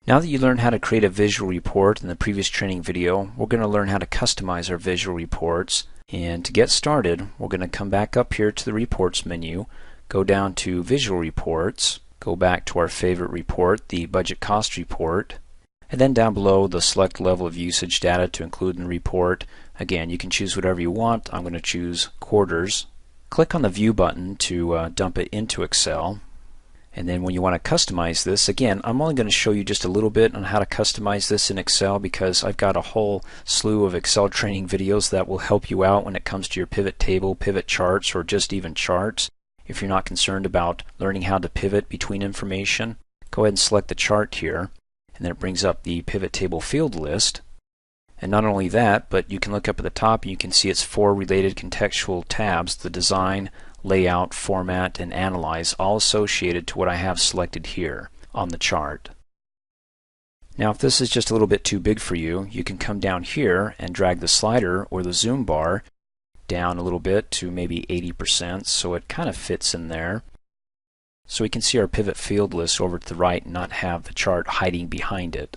Now that you learned how to create a visual report in the previous training video, we're going to learn how to customize our visual reports. And to get started, we're going to come back up here to the Reports menu, go down to Visual Reports, go back to our favorite report, the Budget Cost Report, and then down below the Select Level of Usage Data to include in the report. Again, you can choose whatever you want. I'm going to choose Quarters. Click on the View button to dump it into Excel. And then when you want to customize this, again, I'm only going to show you just a little bit on how to customize this in Excel because I've got a whole slew of Excel training videos that will help you out when it comes to your pivot table, pivot charts, or just even charts. If you're not concerned about learning how to pivot between information, go ahead and select the chart here, and then it brings up the pivot table field list. And not only that, but you can look up at the top and you can see its 4 related contextual tabs, the Design, Layout, Format, and Analyze, all associated to what I have selected here on the chart. Now if this is just a little bit too big for you, you can come down here and drag the slider or the zoom bar down a little bit to maybe 80% so it kind of fits in there. So we can see our pivot field list over to the right and not have the chart hiding behind it.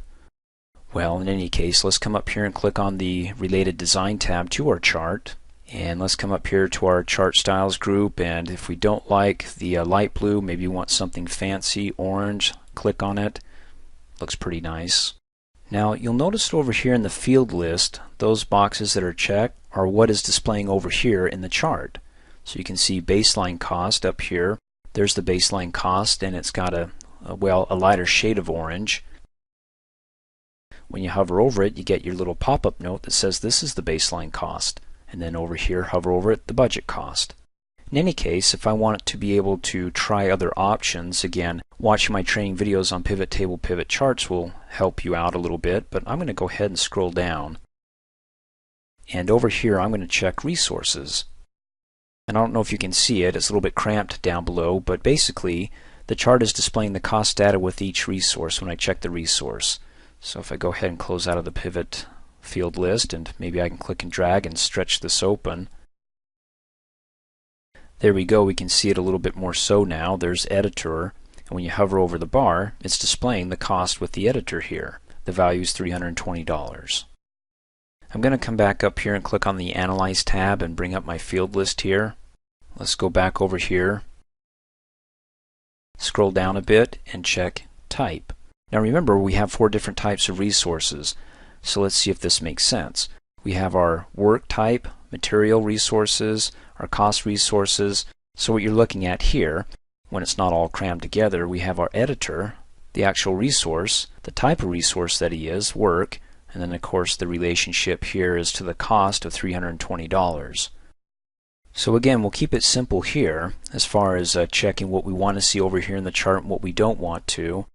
Well, in any case, let's come up here and click on the Related Design tab to our chart. And let's come up here to our chart styles group, and if we don't like the light blue, maybe you want something fancy, orange, click on it. Looks pretty nice. Now you'll notice over here in the field list, those boxes that are checked are what is displaying over here in the chart. So you can see baseline cost up here. There's the baseline cost, and it's got a lighter shade of orange. When you hover over it, you get your little pop-up note that says this is the baseline cost. And then over here, hover over it, the budget cost. In any case, if I want to be able to try other options, again, watching my training videos on pivot table, pivot charts will help you out a little bit, but I'm going to go ahead and scroll down. And over here, I'm going to check resources. And I don't know if you can see it, it's a little bit cramped down below, but basically, the chart is displaying the cost data with each resource when I check the resource. So if I go ahead and close out of the pivot field list, and maybe I can click and drag and stretch this open. There we go, we can see it a little bit more so now. There's editor, and when you hover over the bar, it's displaying the cost with the editor here. The value is $320. I'm going to come back up here and click on the Analyze tab and bring up my field list here. Let's go back over here, scroll down a bit, and check Type. Now remember, we have 4 different types of resources. So let's see if this makes sense. We have our work type, material resources, our cost resources. So what you're looking at here, when it's not all crammed together, we have our editor, the actual resource, the type of resource that he is, work, and then of course the relationship here is to the cost of $320. So again, we'll keep it simple here as far as checking what we want to see over here in the chart and what we don't want to.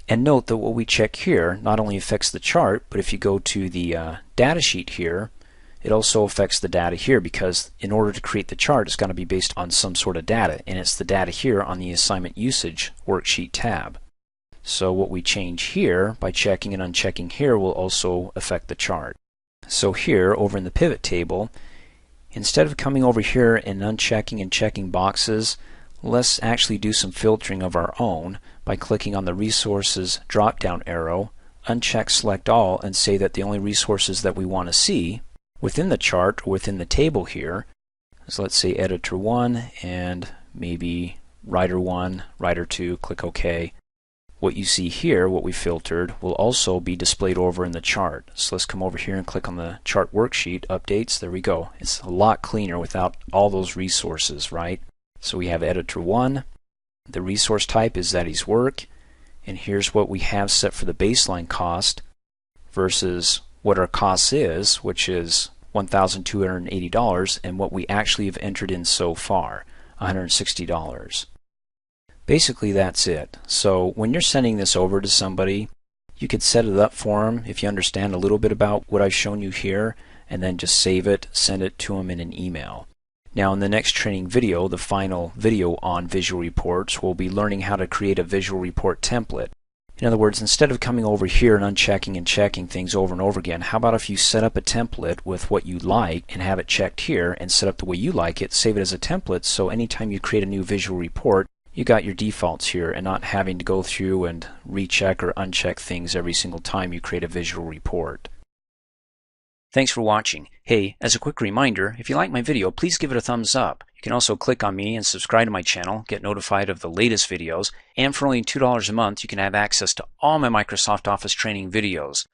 And note that what we check here not only affects the chart, but if you go to the data sheet here, it also affects the data here, because in order to create the chart, it's going to be based on some sort of data, and it's the data here on the Assignment Usage Worksheet tab. So what we change here by checking and unchecking here will also affect the chart. So here, over in the pivot table, instead of coming over here and unchecking and checking boxes, let's actually do some filtering of our own by clicking on the Resources drop-down arrow, uncheck Select All, and say that the only resources that we want to see within the chart or within the table here is, let's say, Editor 1 and maybe Writer 1, Writer 2, click OK. What you see here, what we filtered, will also be displayed over in the chart. So let's come over here and click on the chart worksheet, Updates. There we go. It's a lot cleaner without all those resources, right? So we have Editor 1, the resource type is that he's work, and here's what we have set for the baseline cost versus what our cost is, which is $1,280, and what we actually have entered in so far, $160. Basically that's it. So when you're sending this over to somebody, you could set it up for them if you understand a little bit about what I've shown you here, and then just save it, send it to them in an email. Now in the next training video, the final video on visual reports, we'll be learning how to create a visual report template. In other words, instead of coming over here and unchecking and checking things over and over again, how about if you set up a template with what you like and have it checked here and set up the way you like it, save it as a template, so anytime you create a new visual report, you got your defaults here and not having to go through and recheck or uncheck things every single time you create a visual report. Thanks for watching. Hey, as a quick reminder, if you like my video, please give it a thumbs up. You can also click on me and subscribe to my channel, get notified of the latest videos, and for only $2 a month, you can have access to all my Microsoft Office training videos.